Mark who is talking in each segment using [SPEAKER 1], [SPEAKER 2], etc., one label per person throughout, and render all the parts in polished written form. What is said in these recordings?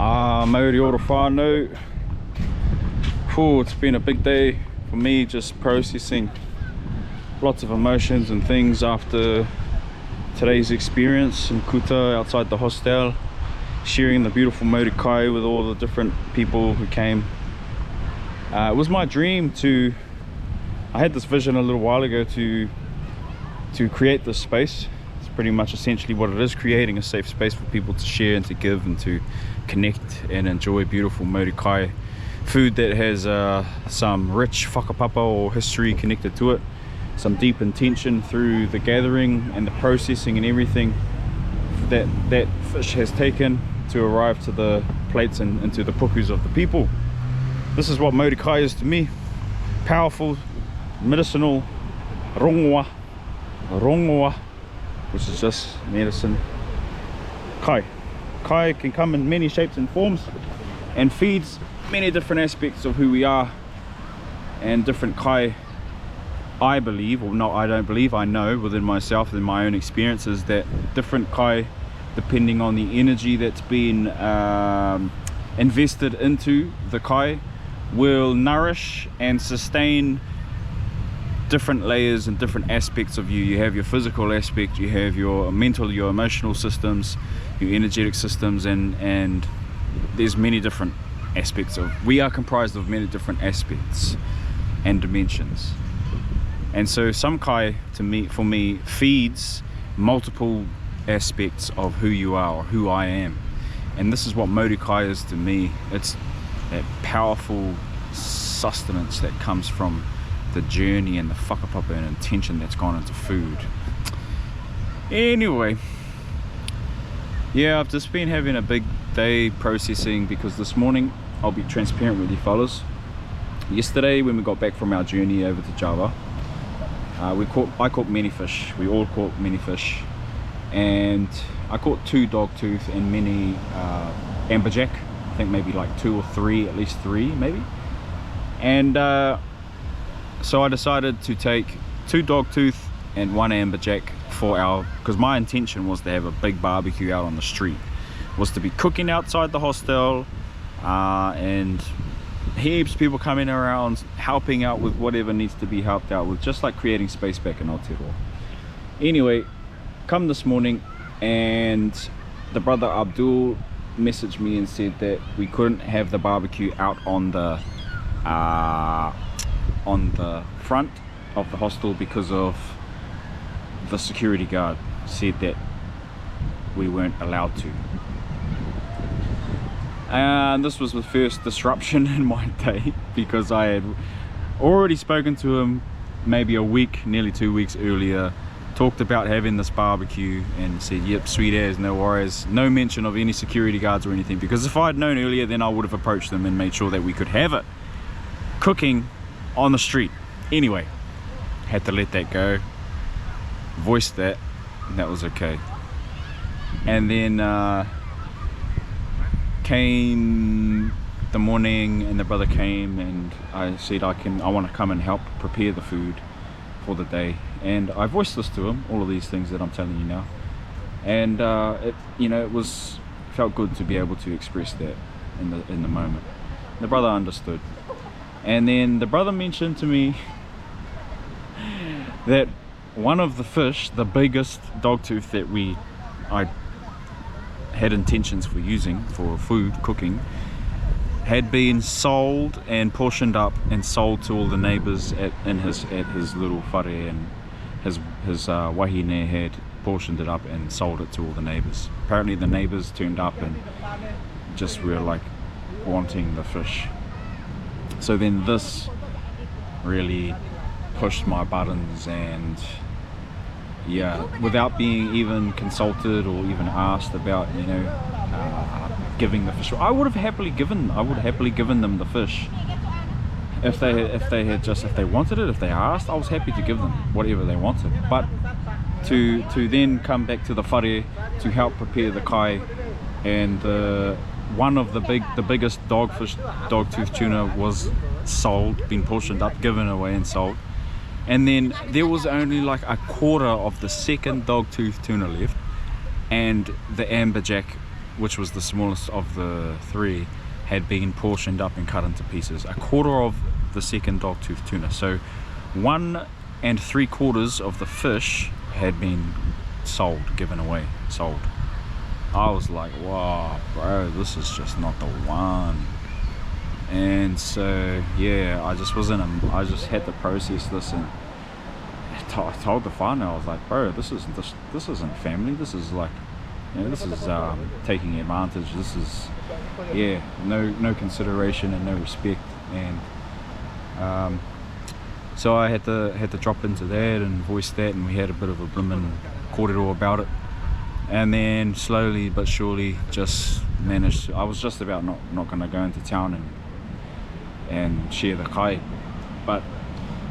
[SPEAKER 1] Mauri ora whānau. It's been a big day for me, just processing lots of emotions and things after today's experience in Kuta outside the hostel, sharing the beautiful Mauri kai with all the different people who came. It was my dream I had this vision a little while ago to create this space. It's pretty much essentially what it is, creating a safe space for people to share and to give and to connect and enjoy beautiful Mauri kai food that has some rich whakapapa or history connected to it, some deep intention through the gathering and the processing and everything that fish has taken to arrive to the plates and into the pukus of the people. This is what Mauri kai is to me: powerful, medicinal rongoa, which is just medicine. Kai can come in many shapes and forms and feeds many different aspects of who we are, and different kai, I believe, or not I don't believe, I know within myself and my own experiences that different kai, depending on the energy that's been invested into the kai, will nourish and sustain different layers and different aspects of you. You have your physical aspect, you have your mental, your emotional systems, your energetic systems, and there's many different aspects of, we are comprised of many different aspects and dimensions. And so some kai, for me, feeds multiple aspects of who you are or who I am. And this is what Mauri kai is to me. It's that powerful sustenance that comes from the journey and the whakapapa and intention that's gone into food. Anyway, yeah, I've just been having a big day processing, because this morning, I'll be transparent with you fellas, yesterday when we got back from our journey over to Java, I caught many fish. We all caught many fish, and I caught 2 dogtooth and many amberjack. I think maybe like 2 or 3, at least 3 maybe. And so I decided to take 2 dogtooth and 1 amberjack for because my intention was to have a big barbecue out on the street, was to be cooking outside the hostel, and heaps of people coming around helping out with whatever needs to be helped out with, just like creating space back in Aotearoa. Anyway, come this morning and the brother Abdul messaged me and said that we couldn't have the barbecue out on the front of the hostel because of the security guard said that we weren't allowed to. And this was the first disruption in my day, because I had already spoken to him maybe a week, nearly 2 weeks earlier, talked about having this barbecue and said, yep, sweet as, no worries, no mention of any security guards or anything, because if I had known earlier, then I would have approached them and made sure that we could have it cooking on the street. Anyway, had to let that go, voiced that, and that was okay. And then came the morning, and the brother came, and I said I want to come and help prepare the food for the day, and I voiced this to him, all of these things that I'm telling you now, and it felt good to be able to express that in the moment. The brother understood, and then the brother mentioned to me that one of the fish, the biggest dogtooth that I had intentions for using for food cooking, had been sold and portioned up and sold to all the neighbors at his little whare, and his wahine had portioned it up and sold it to all the neighbors. Apparently the neighbors turned up and just were like wanting the fish. So then this really pushed my buttons, and yeah, without being even consulted or even asked about, giving the fish, I would have happily given them the fish if they wanted it. If they asked, I was happy to give them whatever they wanted. But to then come back to the whare to help prepare the kai, and one of the biggest dogtooth tuna was sold, been portioned up, given away and sold. And then there was only like a quarter of the second dogtooth tuna left, and the amberjack which was the smallest of the three, had been portioned up and cut into pieces. A quarter of the second dogtooth tuna. So 1 3/4 of the fish had been given away, sold. I was like, wow, bro, this is just not the one. And so yeah, I just had to process this, and I told the whānau, I was like, bro, this isn't family. This is like, this is taking advantage. This is, yeah, no consideration and no respect. And so I had to drop into that and voice that, and we had a bit of a blimmin' kōrero about it. And then slowly but surely just managed I was just about not going to go into town and share the kai, but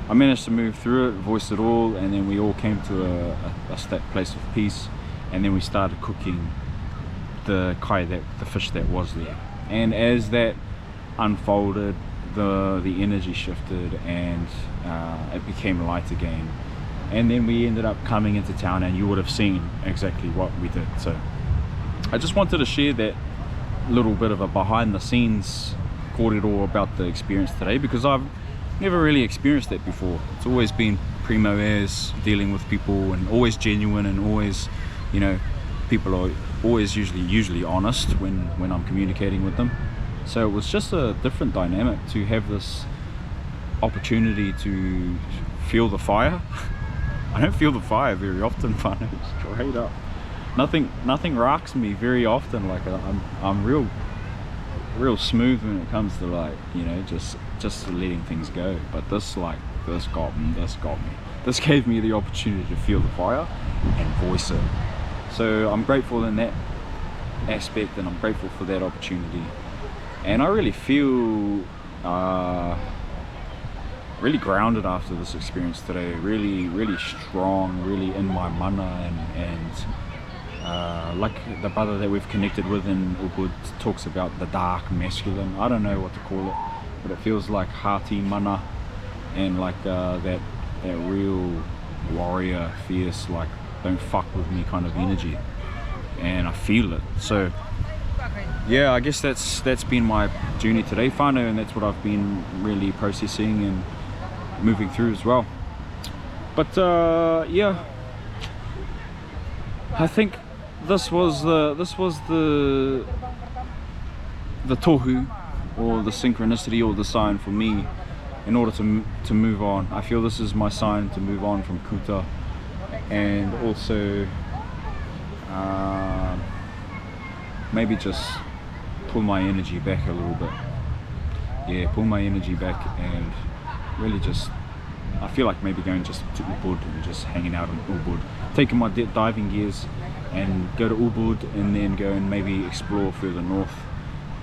[SPEAKER 1] I managed to move through it, voice it all, and then we all came to a place of peace, and then we started cooking the kai, the fish that was there. And as that unfolded, the energy shifted, and it became light again. And then we ended up coming into town, and you would have seen exactly what we did. So I just wanted to share that little bit of a behind the scenes kōrero about the experience today, because I've never really experienced that before. It's always been primo as, dealing with people, and always genuine, and always, people are always usually honest when I'm communicating with them. So it was just a different dynamic to have this opportunity to feel the fire. I don't feel the fire very often, but straight up. Nothing rocks me very often. Like I'm real smooth when it comes to, like, just letting things go. But this got me. This gave me the opportunity to feel the fire and voice it. So I'm grateful in that aspect, and I'm grateful for that opportunity. And I really feel really grounded after this experience today, really strong, really in my mana, and like the brother that we've connected with in Ubud talks about the dark masculine. I don't know what to call it, but it feels like hearty mana, and like that real warrior, fierce, like don't fuck with me kind of energy, and I feel it. So yeah, I guess that's been my journey today, whānau, and that's what I've been really processing and moving through as well. But yeah, I think this was the tohu, or the synchronicity, or the sign for me in order to move on. I feel this is my sign to move on from Kuta, and also maybe just pull my energy back a little bit. Yeah, pull my energy back, and really just, I feel like maybe going just to Ubud and just hanging out in Ubud, taking my diving gears and go to Ubud, and then go and maybe explore further north,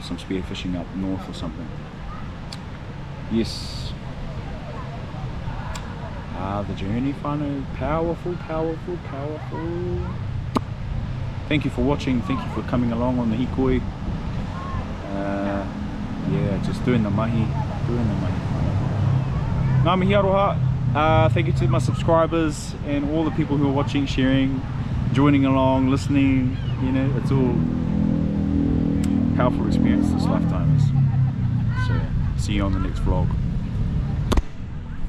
[SPEAKER 1] some spearfishing up north or something. Yes. The journey, whānau, powerful. Thank you for watching, thank you for coming along on the hikoi. Yeah, just doing the mahi. Ngā mihi aroha. Thank you to my subscribers and all the people who are watching, sharing, joining along, listening. It's all powerful experience this lifetime is. So see you on the next vlog.